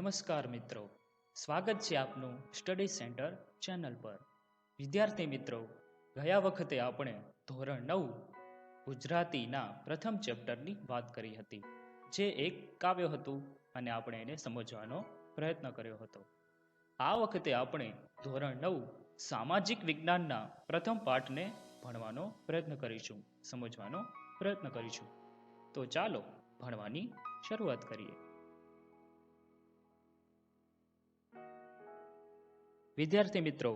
નમસ્કાર મિત્રો, સ્વાગત છે આપનું સ્ટડી સેન્ટર ચેનલ પર. વિદ્યાર્થી મિત્રો, ગયા વખતે આપણે ધોરણ 9 ગુજરાતીના પ્રથમ ચેપ્ટરની વાત કરી હતી, જે એક કાવ્ય હતું અને આપણે એને સમજવાનો પ્રયત્ન કર્યો હતો. આ વખતે આપણે ધોરણ 9 સામાજિક વિજ્ઞાનના પ્રથમ પાઠને ભણવાનો પ્રયત્ન કરીશું, સમજવાનો પ્રયત્ન કરીશું. તો ચાલો ભણવાની શરૂઆત કરીએ. વિદ્યાર્થી મિત્રો,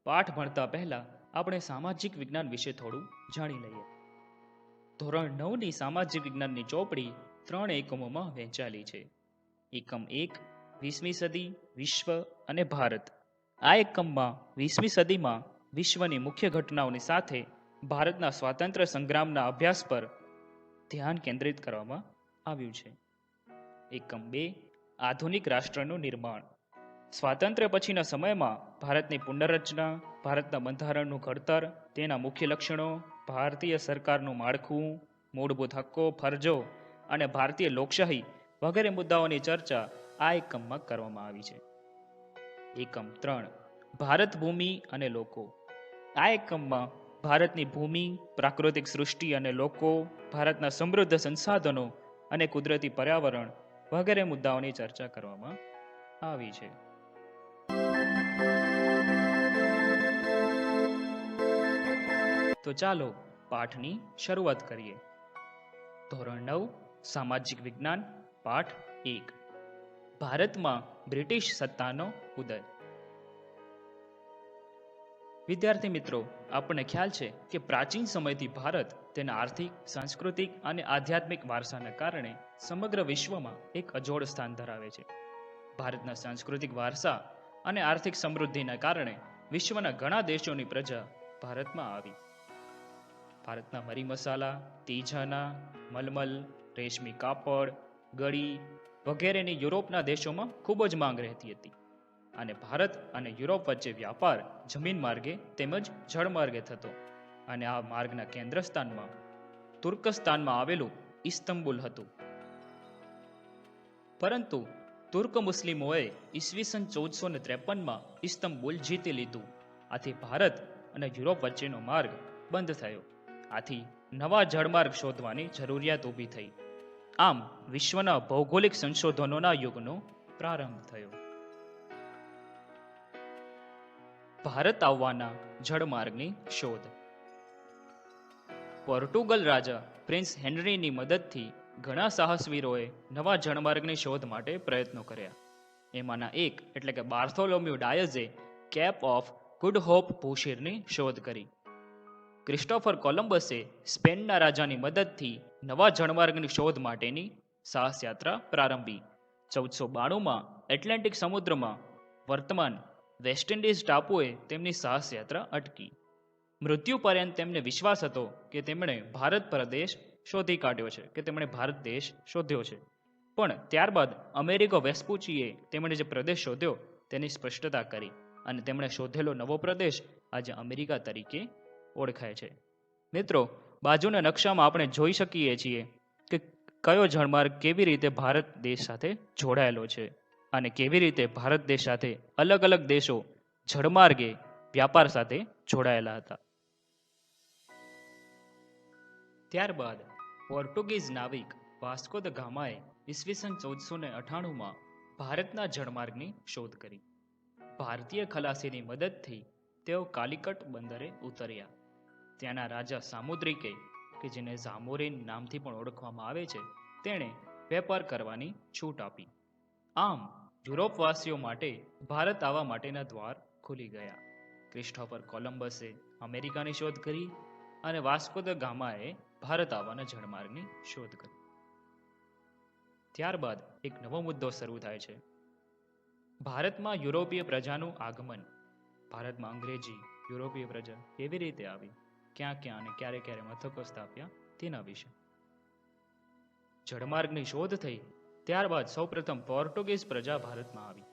પાઠ ભણતા પહેલા આપણે સામાજિક વિજ્ઞાન વિશે થોડું જાણી લઈએ. ધોરણ 9ની સામાજિક વિજ્ઞાનની ચોપડી 3 એકમોમાં વહેંચાયેલી છે. એકમ 1 20મી સદી, વિશ્વ અને ભારત. આ એકમમાં 20મી સદીમાં વિશ્વની મુખ્ય ઘટનાઓની સાથે ભારતના સ્વાતંત્ર્ય સંગ્રામના અભ્યાસ પર ધ્યાન કેન્દ્રિત કરવામાં આવ્યું છે. એકમ 2 આધુનિક રાષ્ટ્રનું નિર્માણ. સ્વાતંત્ર્ય પછીના સમયમાં ભારતની પુનર્રચના, ભારતના બંધારણનું ઘડતર, તેના મુખ્ય લક્ષણો, ભારતીય સરકારનું માળખું, મૂળભૂત હક્કો, ફરજો અને ભારતીય લોકશાહી વગેરે મુદ્દાઓની ચર્ચા આ એકમમાં કરવામાં આવી છે. એકમ 3 ભારત ભૂમિ અને લોકો. આ એકમમાં ભારતની ભૂમિ, પ્રાકૃતિક સૃષ્ટિ અને લોકો, ભારતના સમૃદ્ધ સંસાધનો અને કુદરતી પર્યાવરણ વગેરે મુદ્દાઓની ચર્ચા કરવામાં આવી છે. તો ચાલો પાઠની શરૂઆત કરીએ. ધોરણ 9 સામાજિક વિજ્ઞાન, પાઠ 1 ભારતમાં બ્રિટિશ સત્તાનો ઉદય. વિદ્યાર્થી મિત્રો, આપણને ખ્યાલ છે કે પ્રાચીન સમયથી ભારત તેના આર્થિક, સાંસ્કૃતિક અને આધ્યાત્મિક વારસાના કારણે સમગ્ર વિશ્વમાં એક અજોડ સ્થાન ધરાવે છે. ભારતના સાંસ્કૃતિક વારસા અને આર્થિક સમૃદ્ધિના કારણે વિશ્વના ઘણા દેશોની પ્રજા ભારતમાં આવી. ભારતના મરી મસાલા, તીજાના, મલમલ, રેશમી કાપડ, ગળી વગેરેની યુરોપના દેશોમાં ખૂબ જ માંગ રહેતી હતી અને ભારત અને યુરોપ વચ્ચે વ્યાપાર જમીન માર્ગે તેમજ જળ માર્ગે થતો અને આ માર્ગના કેન્દ્ર સ્થાનમાં તુર્કસ્તાનમાં આવેલું ઇસ્તંબુલ હતું. પરંતુ તુર્ક મુસ્લિમોએ ઈસવીસન 1453માં ઇસ્તંબુલ જીતી લીધું. આથી ભારત અને યુરોપ વચ્ચેનો માર્ગ બંધ થયો. આથી નવા જળમાર્ગ શોધવાની જરૂરિયાત ઊભી થઈ. આમ વિશ્વના ભૌગોલિક સંશોધનોના યુગનો પ્રારંભ થયો. ભારત આવવાના જળમાર્ગની શોધ. પોર્ટુગલ રાજા પ્રિન્સ હેનરીની મદદથી ઘણા સાહસવીરોએ નવા જળમાર્ગની શોધ માટે પ્રયત્નો કર્યા. એમાંના એક એટલે કે બાર્થોલોમ્યુ ડાયઝે કેપ ઓફ ગુડ હોપ ભૂશીરની શોધ કરી. ક્રિસ્ટોફર કોલંબસે સ્પેનના રાજાની મદદથી નવા જળમાર્ગની શોધ માટેની સાહસ યાત્રા પ્રારંભી. 1492માં એટલાન્ટિક સમુદ્રમાં વર્તમાન વેસ્ટ ઇન્ડિઝ ટાપુએ તેમની સાહસ યાત્રા અટકી. મૃત્યુ પર્યંત તેમને વિશ્વાસ હતો કે તેમણે ભારત પ્રદેશ શોધી કાઢ્યો છે, કે તેમણે ભારત દેશ શોધ્યો છે. પણ ત્યારબાદ અમેરિકો વેસ્પુચીએ તેમણે જે પ્રદેશ શોધ્યો તેની સ્પષ્ટતા કરી અને તેમણે શોધેલો નવો પ્રદેશ આજે અમેરિકા તરીકે ઓળખાય છે. મિત્રો, બાજુના નકશામાં આપણે જોઈ શકીએ છીએ કે કયો જળમાર્ગ કેવી રીતે ભારત દેશ સાથે જોડાયેલો છે અને કેવી રીતે ભારત દેશ સાથે અલગ અલગ દેશો જળમાર્ગે વ્યાપાર સાથે જોડાયેલા હતા. ત્યારબાદ પોર્ટુગીઝ નાવિક વાસ્કો દ ગામાએ ઈસવીસન 1498માં ભારતના જળમાર્ગની શોધ કરી. ભારતીય ખલાસીની મદદથી તેઓ કાલિકટ બંદરે ઉતર્યા. ત્યાંના રાજા સામુદ્રિકે, કે જેને ઝામોરિન નામથી પણ ઓળખવામાં આવે છે, તેણે વેપાર કરવાની છૂટ આપી. આમ યુરોપવાસીઓ માટે ભારત આવવા માટેના દ્વાર ખુલી ગયા. ક્રિસ્ટોફર કોલંબસે અમેરિકાની શોધ કરી અને વાસ્કો દ ગામાએ ભારત આવવાના જળમાર્ગની શોધ કરી. ત્યારબાદ એક નવો મુદ્દો શરૂ થાય છે. ભારતમાં યુરોપીય પ્રજાનું આગમન. ભારતમાં અંગ્રેજી યુરોપીય પ્રજા કેવી રીતે આવી, ક્યાં ક્યાં અને ક્યારે ક્યારે મથકો સ્થાપ્યા તેના વિશે. જળમાર્ગની શોધ થઈ ત્યારબાદ સૌપ્રથમ પોર્ટુગીઝ પ્રજા ભારતમાં આવી.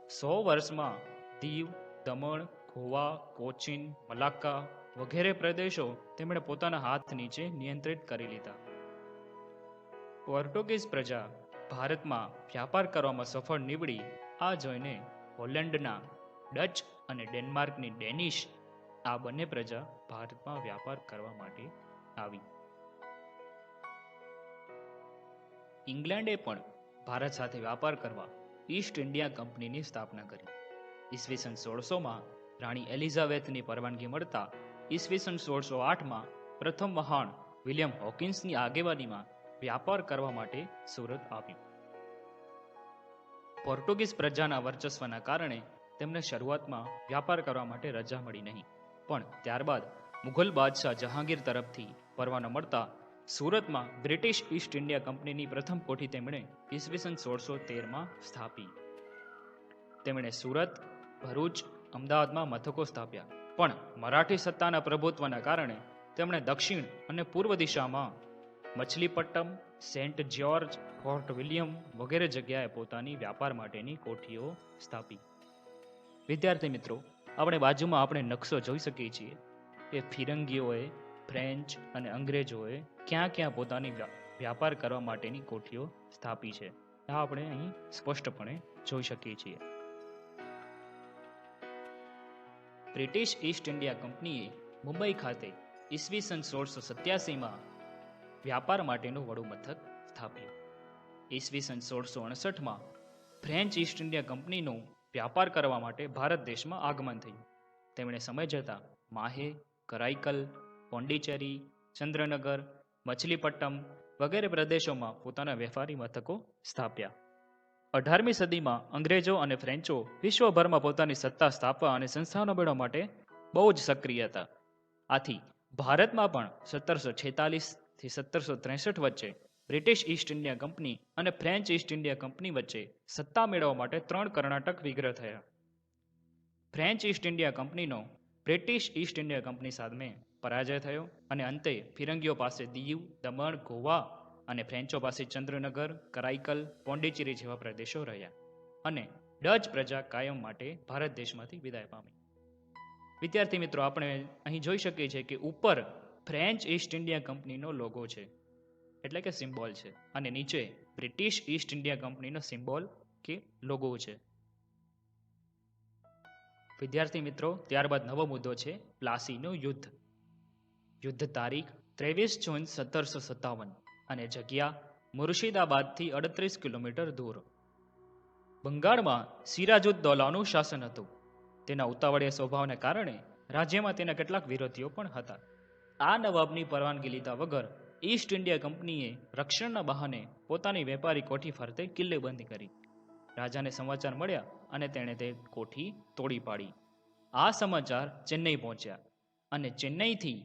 100 વર્ષમાં દીવ, દમણ, ગોવા, કોચીન, મલાક્કા વગેરે પ્રદેશો તેમણે પોતાના હાથ નીચે નિયંત્રિત કરી લીધા. પોર્ટુગીઝ પ્રજા ભારતમાં વ્યાપાર કરવામાં સફળ નીવડી આ જોઈને હોલેન્ડના ડચ અને ડેનમાર્કની ડેનિશ આ બંને પ્રજા ભારતમાં વ્યાપાર કરવા માટે આવી. ઇંગ્લેન્ડે પણ ભારત સાથે વ્યાપાર કરવા ઈસ્ટ ઇન્ડિયા કંપનીની સ્થાપના કરી. ઈસવીસન 1600માં રાણી એલિઝાબેથની પરવાનગી મળતા ઈસવીસન 1608માં પ્રથમ મહાન વિલિયમ હોકિન્સની આગેવાનીમાં વ્યાપાર કરવા માટે સુરત આવ્યું. પોર્ટુગીઝ પ્રજાના વર્ચસ્વના કારણે તેમને શરૂઆતમાં વ્યાપાર કરવા માટે રજા મળી નહીં, પણ ત્યારબાદ મુઘલ બાદશાહ જહાંગીર તરફથી પરવાનો મળતા સુરતમાં બ્રિટિશ ઈસ્ટ ઇન્ડિયા કંપનીની પ્રથમ કોઠી તેમણે ઈસવીસન 1613માં સ્થાપી. તેમણે સુરત, ભરૂચ, અમદાવાદમાં મથકો સ્થાપ્યા, પણ મરાઠી સત્તાના પ્રભુત્વના કારણે તેમણે દક્ષિણ અને પૂર્વ દિશામાં Machilipatnam, Saint George, fort William વગેરે જગ્યાએ પોતાની વ્યાપાર માટેની કોઠીઓ સ્થાપી. વિદ્યાર્થી મિત્રો, આપણે નકશો જોઈ શકીએ છીએ કે ફિરંગીઓએ, ફ્રેન્ચ અને અંગ્રેજોએ ક્યાં ક્યાં પોતાની વ્યાપાર કરવા માટેની કોઠીઓ સ્થાપી છે. આ આપણે અહીં સ્પષ્ટપણે જોઈ શકીએ છીએ. બ્રિટિશ ઈસ્ટ ઇન્ડિયા કંપનીએ મુંબઈ ખાતે ઈસવીસન 1687માં વ્યાપાર માટેનું વડું મથક સ્થાપ્યું. ઈસવીસન 1668માં ફ્રેન્ચ ઈસ્ટ ઇન્ડિયા કંપનીનું વ્યાપાર કરવા માટે ભારત દેશમાં આગમન થયું. તેમણે સમય જતાં માહે, કરાઈકલ, પોંડિચેરી, ચંદ્રનગર, મછલીપટ્ટમ વગેરે પ્રદેશોમાં પોતાના વેપારી મથકો સ્થાપ્યા. 18મી સદીમાં અંગ્રેજો અને ફ્રેન્ચો વિશ્વભરમાં પોતાની સત્તા સ્થાપવા અને સંસ્થાનો મેળવવા માટે બહુ જ સક્રિય હતા. આથી ભારતમાં પણ 1746 થી 1763 વચ્ચે બ્રિટિશ ઈસ્ટ ઇન્ડિયા કંપની અને ફ્રેન્ચ ઈસ્ટ ઇન્ડિયા કંપની વચ્ચે સત્તા મેળવવા માટે 3 કર્ણાટક વિગ્રહ થયા. ફ્રેન્ચ ઈસ્ટ ઇન્ડિયા કંપનીનો બ્રિટિશ ઈસ્ટ ઇન્ડિયા કંપની સામે પરાજય થયો અને અંતે ફિરંગીઓ પાસે દીવ, દમણ, ગોવા અને ફ્રેન્ચો પાસે ચંદ્રનગર, કરાઈકલ, પોંડિચેરી જેવા પ્રદેશો રહ્યા અને ડચ પ્રજા કાયમ માટે ભારત દેશમાંથી વિદાય પામી. વિદ્યાર્થી મિત્રો, આપણે અહીં જોઈ શકીએ છીએ કે ઉપર ફ્રેન્ચ ઈસ્ટ ઇન્ડિયા કંપનીનો લોગો છે, એટલે કે સિમ્બોલ છે, અને નીચે બ્રિટિશ ઈસ્ટ ઇન્ડિયા કંપનીનો સિમ્બોલ કે લોગો છે. વિદ્યાર્થી મિત્રો, ત્યારબાદ નવો મુદ્દો છે પ્લાસીનું યુદ્ધ. યુદ્ધ તારીખ 23 જૂન 1757 અને જગ્યા મુર્શિદાબાદથી 38 કિલોમીટર દૂર. બંગાળમાં સિરાજુદ્દૌલાનું શાસન હતું. તેના ઉતાવળિયા સ્વભાવને કારણે રાજ્યમાં તેના કેટલાક વિરોધીઓ પણ હતા. આ નવાબની પરવાનગી લીધા વગર ઈસ્ટ ઇન્ડિયા કંપનીએ રક્ષણના બહાને પોતાની વેપારી કોઠી ફરતે કિલ્લેબંધી કરી. રાજાને સમાચાર મળ્યા અને તેણે તે કોઠી તોડી પાડી. આ સમાચાર ચેન્નઈ પહોંચ્યા અને ચેન્નઈથી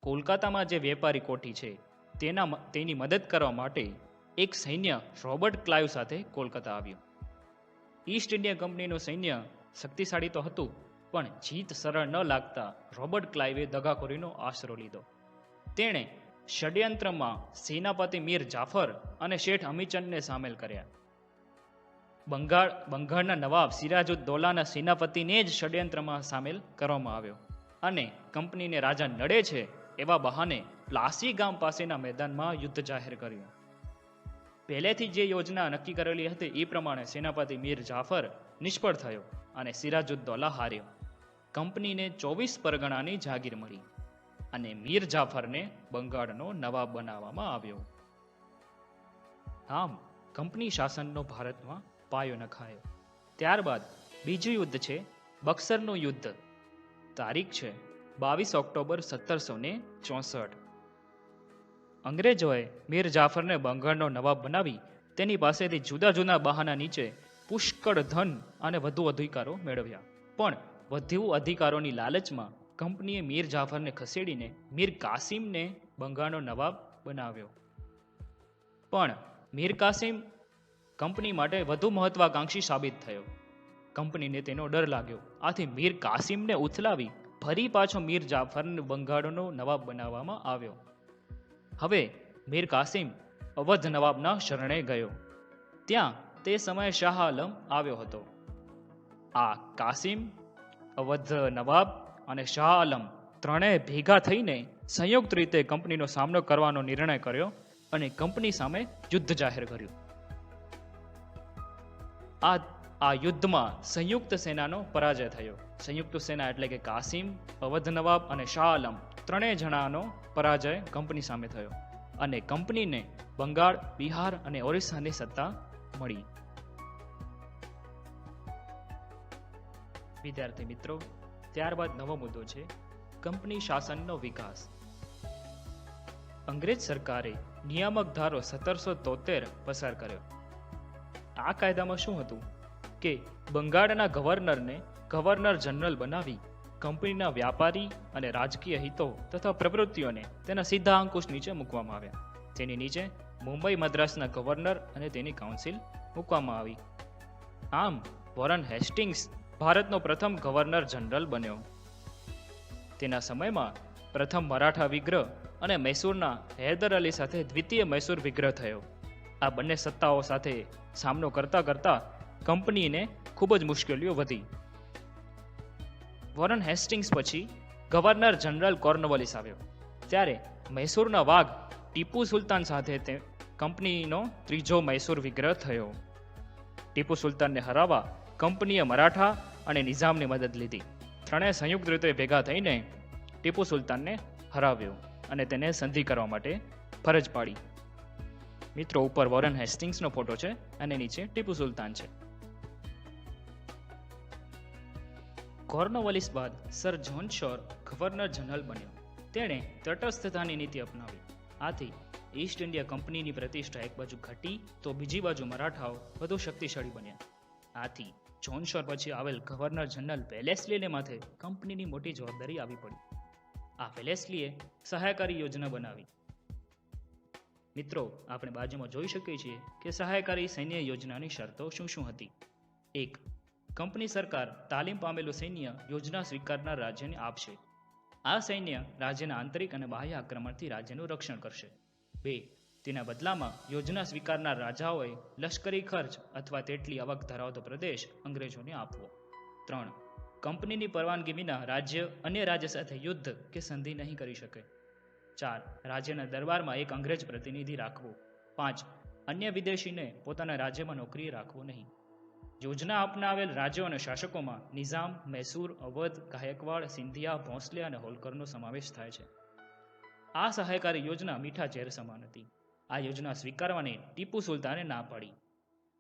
કોલકાતામાં જે વેપારી કોઠી છે તેની મદદ કરવા માટે એક સૈન્ય રોબર્ટ ક્લાઇવ સાથે કોલકાતા આવ્યું. ઈસ્ટ ઇન્ડિયા કંપનીનું સૈન્ય શક્તિશાળી તો હતું, પણ જીત સરળ ન લાગતા રોબર્ટ ક્લાઇવે દગાખોરીનો આશરો લીધો. તેણે ષડયંત્રમાં સેનાપતિ મીર જાફર અને શેઠ અમીચંદને સામેલ કર્યા. બંગાળના નવાબ સિરાજુદ્દૌલાના સેનાપતિને જ ષડયંત્રમાં સામેલ કરવામાં આવ્યો અને કંપનીને રાજા નડે છે એવા બહાને પ્લાસી ગામ પાસેના મેદાનમાં યુદ્ધ જાહેર કર્યું. પહેલેથી જે યોજના નક્કી કરેલી હતી એ પ્રમાણે સેનાપતિ મીર જાફર નિષ્ફળ થયો અને સિરાજુદ્દૌલા હાર્યો. કંપનીને 24 પરગણાની જાગીર મળી અને મીર જાફરને બંગાળનો નવાબ બનાવવામાં આવ્યો. આમ કંપની શાસનનો ભારતમાં પાયો નખાયો. ત્યારબાદ બીજું યુદ્ધ છે બક્સરનું યુદ્ધ. તારીખ છે 22 ઓક્ટોબર 1764. અંગ્રેજોએ મીર જાફરને બંગાળનો નવાબ બનાવી તેની પાસેથી જુદા જુદા બહાના નીચે પુષ્કળ ધન અને વધુ અધિકારો મેળવ્યા. પણ વધુ અધિકારોની લાલચમાં કંપનીએ મીર જાફરને ખસેડીને મીર કાસિમને બંગાળનો નવાબ બનાવ્યો. પણ મીર કાસિમ કંપની માટે વધુ મહત્વાકાંક્ષી સાબિત થયો. કંપનીને તેનો ડર લાગ્યો. આથી મીર કાસિમને ઉથલાવી ફરી પાછો મીર જાફરને બંગાળનો નવાબ બનાવવામાં આવ્યો. હવે મીર કાસિમ અવધ નવાબના શરણે ગયો. ત્યાં તે સમયે શાહ આલમ આવ્યો હતો. આ કાસિમ, અવધ નવાબ અને શાહ આલમ ત્રણેય ભેગા થઈને સંયુક્ત રીતે કંપનીનો સામનો કરવાનો નિર્ણય કર્યો અને કંપની સામે યુદ્ધ જાહેર કર્યું. આ આ યુદ્ધમાં સંયુક્ત સેનાનો પરાજય થયો. સંયુક્ત સેના એટલે કે કાસિમ, અવધ નવાબ અને શાહ આલમ ત્રણેય જણાનો પરાજય કંપની સામે થયો અને કંપનીને બંગાળ, બિહાર અને ઓરિસ્સાની સત્તા મળી. વિદ્યાર્થી મિત્રો, ત્યારબાદ નવો મુદ્દો છે કંપની શાસનનો વિકાસ. અંગ્રેજ સરકારે નિયામક ધારો 1773 પસાર કર્યો. આ કાયદામાં શું હતું કે બંગાળના ગવર્નરને ગવર્નર જનરલ બનાવી કંપનીના વ્યાપારી અને રાજકીય હિતો તથા પ્રવૃત્તિઓને તેના સીધા અંકુશ નીચે મૂકવામાં આવ્યા. તેની નીચે મુંબઈ મદ્રાસના ગવર્નર અને તેની કાઉન્સિલ મૂકવામાં આવી. આમ વોરન હેસ્ટિંગ્સ ભારતનો પ્રથમ ગવર્નર જનરલ બન્યો. તેના સમયમાં પ્રથમ મરાઠા વિગ્રહ અને મૈસૂરના હૈદર અલી સાથે દ્વિતીય મૈસૂર વિગ્રહ થયો. આ બંને સત્તાઓ સાથે સામનો કરતા કરતા કંપનીને ખૂબ જ મુશ્કેલીઓ વધી. વોરન હેસ્ટિંગ્સ પછી ગવર્નર જનરલ કોર્નવાલિસ આવ્યો. ત્યારે મૈસૂરના વાઘ ટીપુ સુલતાન સાથે તે કંપનીનો ત્રીજો મૈસૂર વિગ્રહ થયો. ટીપુ સુલતાનને હરાવવા કંપનીએ મરાઠા અને નિઝામની મદદ લીધી. ત્રણેય સંયુક્ત રીતે ભેગા થઈને ટીપુ સુલતાનને હરાવ્યો અને તેને સંધિ કરવા માટે ફરજ પાડી. મિત્રો, ઉપર વોરન હેસ્ટિંગ્સનો ફોટો છે અને નીચે ટીપુ સુલતાન છે. કોર્નવાલિસ બાદ સર જ્હોન શોર ગવર્નર જનરલ બન્યો. તેણે તટસ્થતાની નીતિ અપનાવી. આથી ઈસ્ટ ઇન્ડિયા કંપનીની પ્રતિષ્ઠા એક બાજુ ઘટી તો બીજી બાજુ મરાઠાઓ વધુ શક્તિશાળી બન્યા. આથી જ્હોન શોર પછી આવેલ ગવર્નર જનરલ વેલેસ્લીને માથે કંપનીની મોટી જવાબદારી આવી પડી. આ વેલેસ્લીએ સહાયકારી યોજના બનાવી. મિત્રો, આપણે બાજુમાં જોઈ શકીએ છીએ કે સહાયકારી સૈન્ય યોજનાની શરતો શું શું હતી. 1. કંપની સરકાર તાલીમ પામેલું સૈન્ય યોજના સ્વીકારનાર રાજ્યને આપશે. આ સૈન્ય રાજ્યના આંતરિક અને બાહ્ય આક્રમણથી રાજ્યનું રક્ષણ કરશે. 2. તેના બદલામાં યોજના સ્વીકારનાર રાજાઓએ લશ્કરી ખર્ચ અથવા તેટલી આવક ધરાવતો પ્રદેશ અંગ્રેજોને આપવો. 3. કંપનીની પરવાનગી વિના રાજ્ય અન્ય રાજ્ય સાથે યુદ્ધ કે સંધિ નહીં કરી શકે. 4. રાજ્યના દરબારમાં એક અંગ્રેજ પ્રતિનિધિ રાખવો. 5. અન્ય વિદેશીને પોતાના રાજ્યમાં નોકરીએ રાખવો નહીં. યોજના અપનાવેલ રાજ્યો અને શાસકોમાં નિઝામ, મૈસૂર, અવધ, ગાયકવાડ, સિંધિયા, ભોંસલે અને હોલકરનો સમાવેશ થાય છે. આ સહાયકારી યોજના મીઠા ઝેર સમાન હતી. આ યોજના સ્વીકારવાની ટીપુ સુલતાને ના પાડી.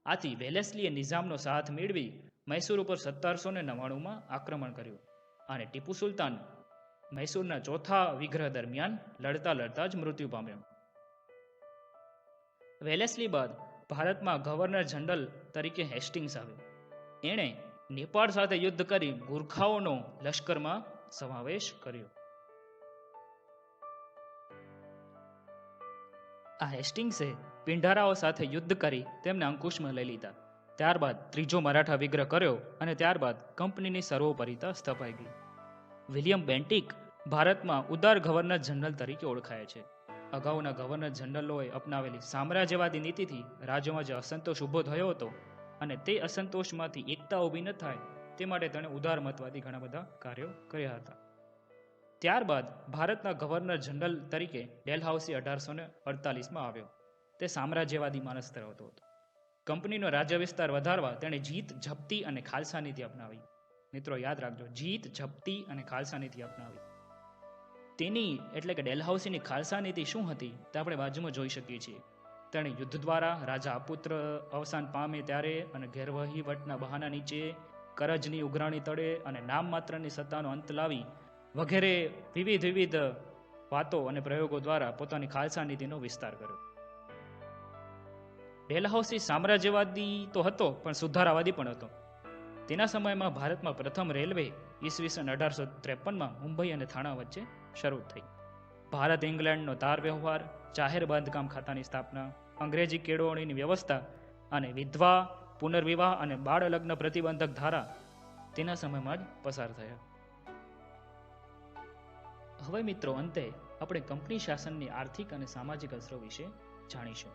આથી વેલેસ્લીએ નિઝામનો સાથ મેળવી મૈસૂર ઉપર 1799માં આક્રમણ કર્યું અને ટીપુ સુલતાન મૈસૂરના ચોથા વિગ્રહ દરમિયાન લડતા જ મૃત્યુ પામ્યો. વેલેસ્લી બાદ ભારતમાં ગવર્નર જનરલ તરીકે હેસ્ટિંગ્સ આવ્યો. એણે નેપાળ સાથે યુદ્ધ કરી ગુરખાઓનો લશ્કરમાં સમાવેશ કર્યો. આ હેસ્ટિંગ્સે પિંઢારાઓ સાથે યુદ્ધ કરી તેમને અંકુશમાં લઈ લીધા. ત્યારબાદ ત્રીજો મરાઠા વિગ્રહ કર્યો અને ત્યારબાદ કંપનીની સર્વોપરિતા સ્થપાઈ ગઈ. વિલિયમ બેન્ટિક ભારતમાં ઉદાર ગવર્નર જનરલ તરીકે ઓળખાય છે. અગાઉના ગવર્નર જનરલોએ અપનાવેલી સામ્રાજ્યવાદી નીતિથી રાજ્યોમાં જે અસંતોષ ઊભો થયો હતો અને તે અસંતોષમાંથી એકતા ઊભી ન થાય તે માટે તેણે ઉદારમતવાદી ઘણા બધા કાર્યો કર્યા હતા. ત્યારબાદ ભારતના ગવર્નર જનરલ તરીકે ડેલહાઉસી 1848માં આવ્યો. તે સામ્રાજ્યવાદી માનસ ધરાવતો હતો. કંપનીનો રાજ્ય વિસ્તાર વધારવા તેણે જીત, ઝપતી અને ખાલસા નીતિ અપનાવી. મિત્રો, યાદ રાખજો, જીત, ઝપતી અને ખાલસા નીતિ અપનાવી. તેની એટલે કે ડેલહાઉસીની ખાલસા નીતિ શું હતી તે આપણે બાજુમાં જોઈ શકીએ છીએ. તેણે યુદ્ધ દ્વારા રાજા અપુત્ર અવસાન પામે ત્યારે અને ગેરવહીવટના બહાના નીચે કરજની ઉઘરાણી તળે અને નામ માત્રની સત્તાનો અંત લાવી વગેરે વિવિધ વાતો અને પ્રયોગો દ્વારા પોતાની ખાલસા નીતિનો વિસ્તાર કર્યો. ડેલહાઉસી સામ્રાજ્યવાદી તો હતો પણ સુધારાવાદી પણ હતો. તેના સમયમાં ભારતમાં પ્રથમ રેલવે ઈસવીસન 1853માં મુંબઈ અને થાણા વચ્ચે શરૂ થઈ. ભારત ઇંગ્લેન્ડનો તાર વ્યવહાર, જાહેર બાંધકામ ખાતાની સ્થાપના, અંગ્રેજી કેળવણીની વ્યવસ્થા અને વિધવા, પુનર્વિવાહ અને બાળ લગ્ન પ્રતિબંધક ધારા તેના સમયમાં જ પસાર થયા. હવે મિત્રો, અંતે આપણે કંપની શાસનની આર્થિક અને સામાજિક અસરો વિશે જાણીશું.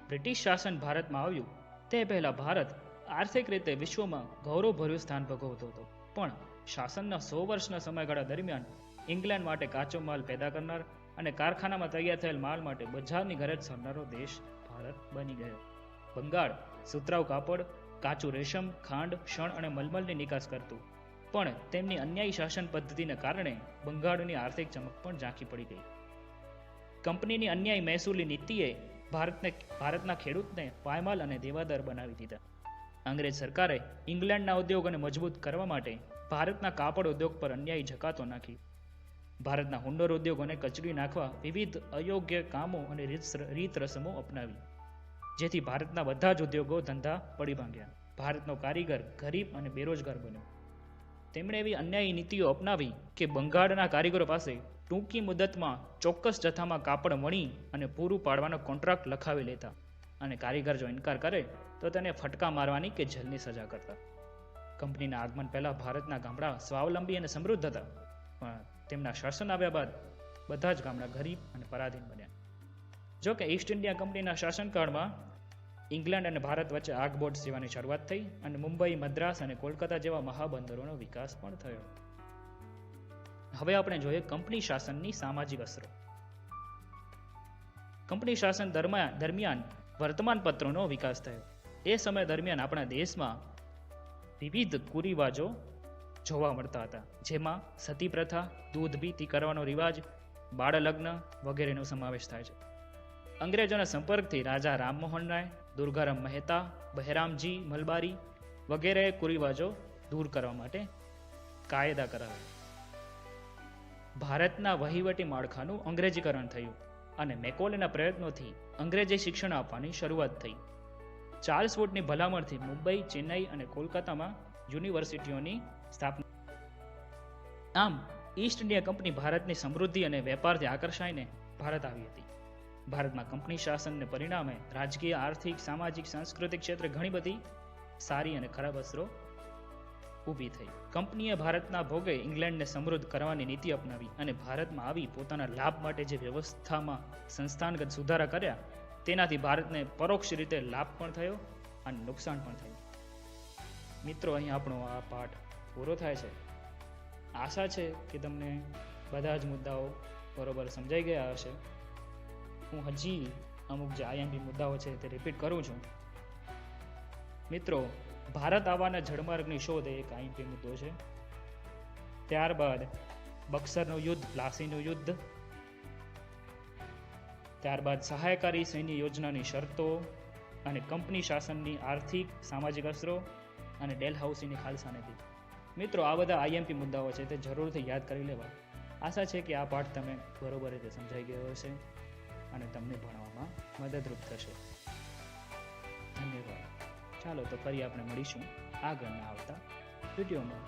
બ્રિટિશ શાસન ભારતમાં આવ્યું તે પહેલા ભારત આર્થિક રીતે વિશ્વમાં ગૌરવભર્યું સ્થાન ભોગવતો હતો. પણ શાસનના 100 વર્ષના સમયગાળા દરમિયાન ઇંગ્લેન્ડ માટે કાચો માલ પેદા કરનાર અને કારખાનામાં તૈયાર થયેલ માલ માટે બજારની ગરજ સરનારો દેશ ભારત બની ગયો. બંગાળ સુતરાઉ કાપડ, કાચું રેશમ, ખાંડ, શણ અને મલમલની નિકાસ કરતું. પણ તેમની અન્યાયી શાસન પદ્ધતિને કારણે બંગાળની આર્થિક ચમક પણ ઝાંખી પડી ગઈ. કંપનીની અન્યાયી મહેસૂલી નીતિએ ભારતના ખેડૂતને પાયમાલ અને દેવાદાર બનાવી દીધા. અંગ્રેજ સરકારે ઇંગ્લેન્ડના ઉદ્યોગોને મજબૂત કરવા માટે ભારતના કાપડ ઉદ્યોગ પર અન્યાયી જકાતો નાખી. ભારતના હુંડર ઉદ્યોગોને કચડી નાખવા વિવિધ અયોગ્ય કામો અને રીત રસમો અપનાવી, જેથી ભારતના બધા જ ઉદ્યોગો ધંધા પડી ભાંગ્યા. ભારતનો કારીગર ગરીબ અને બેરોજગાર બન્યો. તેમણે એવી અન્યાયી નીતિઓ અપનાવી કે બંગાળના કારીગરો પાસે ટૂંકી મુદતમાં ચોક્કસ જથ્થામાં કાપડ વણી અને પૂરું પાડવાનો કોન્ટ્રાક્ટ લખાવી લેતા, અને કારીગર જો ઇનકાર કરે તો તેને ફટકા મારવાની કે જેલની સજા કરતા. કંપનીના આગમન પહેલાં ભારતના ગામડા સ્વાવલંબી અને સમૃદ્ધ હતા, પણ તેમના શાસન આવ્યા બાદ બધા જ ગામડા ગરીબ અને પરાધીન બન્યા. જો કે ઈસ્ટ ઇન્ડિયા કંપનીના શાસનકાળમાં ઇંગ્લેન્ડ અને ભારત વચ્ચે આગબોટ સેવાની શરૂઆત થઈ અને મુંબઈ, મદ્રાસ અને કોલકાતા જેવા મહાબંદરોનો વિકાસ પણ થયો. હવે આપણે જોઈએ કંપની શાસનની સામાજિક અસરો. કંપની શાસન દરમિયાન વર્તમાનપત્રોનો વિકાસ થયો. એ સમય દરમિયાન આપણા દેશમાં વિવિધ કુરિવાજો જોવા મળતા હતા, જેમાં સતી પ્રથા, દૂધ પીતી કરવાનો રિવાજ, બાળ લગ્ન વગેરેનો સમાવેશ થાય છે. અંગ્રેજોના સંપર્કથી રાજા રામમોહન રાય, દુર્ગારામ મહેતા, બહેરામજી મલબારી વગેરેએ કુરિવાજો દૂર કરવા માટે કાયદા કરાવ્યા. ભારતના વહીવટી માળખાનું અંગ્રેજીકરણ થયું અને મેકોલેના પ્રયત્નોથી અંગ્રેજી શિક્ષણ આપવાની શરૂઆત થઈ. ચાર્લ્સ વુડની ભલામણથી મુંબઈ, ચેન્નઈ અને કોલકાતામાં યુનિવર્સિટીઓની સ્થાપના. આમ ઈસ્ટ ઇન્ડિયા કંપની ભારતની સમૃદ્ધિ અને વેપારથી આકર્ષાઈને ભારત આવી હતી. ભારતમાં કંપની શાસનને પરિણામે રાજકીય, આર્થિક, સામાજિક, સાંસ્કૃતિક ક્ષેત્રે ઘણી બધી સારી અને ખરાબ અસરો ઊભી થઈ. કંપનીએ ભારતના ભોગે ઇંગ્લેન્ડને સમૃદ્ધ કરવાની નીતિ અપનાવી અને ભારતમાં આવી પોતાના લાભ માટે જે વ્યવસ્થામાં સંસ્થાનગત સુધારા કર્યા, તેનાથી ભારતને પરોક્ષ રીતે લાભ પણ થયો અને નુકસાન પણ થયું. મિત્રો, અહીં આપણો આ પાઠ પૂરો થાય છે. આશા છે કે તમને બધા જ મુદ્દાઓ બરોબર સમજાઈ ગયા હશે. હું હજી અમુક જે આઈએમપી મુદ્દાઓ છે તે રિપીટ કરું છું. મિત્રો, ભારત આવવાના જળમાર્ગની શોધ એ એક આઈએમપી મુદ્દો છે. ત્યારબાદ બક્સરનું યુદ્ધ, પ્લાસીનું યુદ્ધ, ત્યારબાદ સહાયકારી સૈન્ય યોજનાની શરતો અને કંપની શાસનની આર્થિક સામાજિક અસરો અને ડેલહાઉસીની ખાલસા નીતિ. મિત્રો, આ બધા આઈએમપી મુદ્દાઓ છે તે જરૂરથી યાદ કરી લેવા. આશા છે કે આ પાઠ તમે બરોબર રીતે સમજાઈ ગયો હશે અને તમને ભણવામાં મદદરૂપ થશે. ધન્યવાદ. ચાલો તો ફરી આપણે મળીશું આગળના આવતા વિડીયોમાં.